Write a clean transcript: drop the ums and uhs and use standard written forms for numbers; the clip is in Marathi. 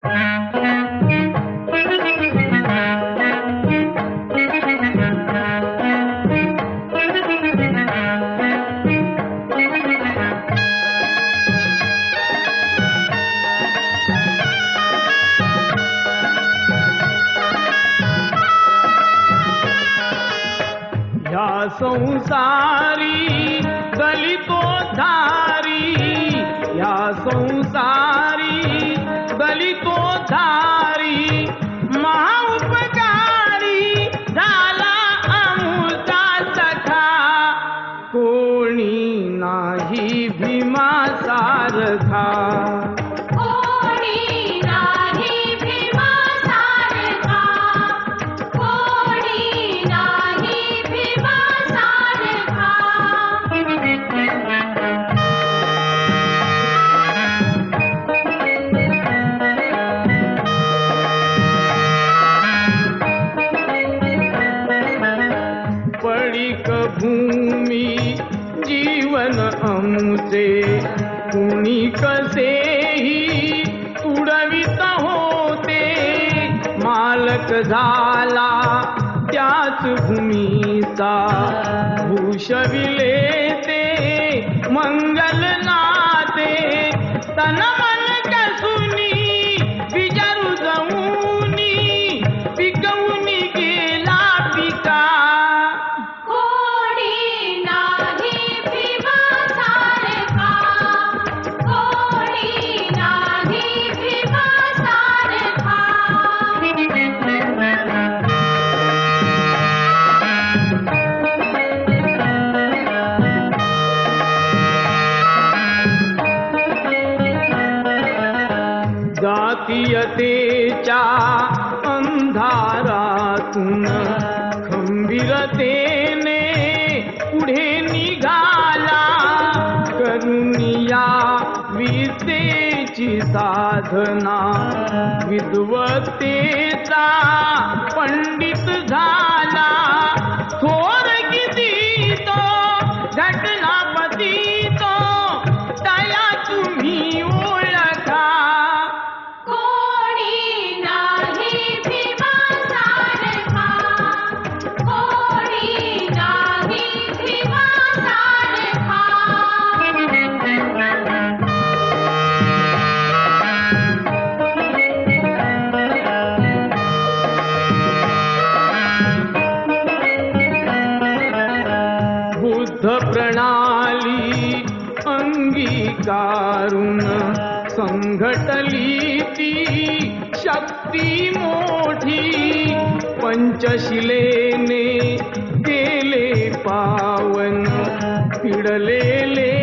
ह्या संसारी दलितोद्धारी, ह्या संसारी दलितोद्धारी, महाउपकारी झाला आमचा सखा, कोणी नाही भीमासारखा. पडिक भूमी जीवन आमचे, कुणी कसेही तुडवित होते, मालक झाला त्याच भूमीचा, भूषविले ते मंगल नाते, तन मन कसुनी विचारू जाऊनी, पिकवूनी गेला पिका. जातीयतेच्या अंधारातून खंबीरतेने पुढे निघाला, करुनिया विद्येची साधना, विद्वत्तेचा पंडित झाला, थोर किती तो घटनापती तो, तया तुम्ही ओळखा. बुद्ध प्रणाली अंगीकारून संघटली ती शक्ती मोठी, पंचशिलेने केले पावन पिडलेले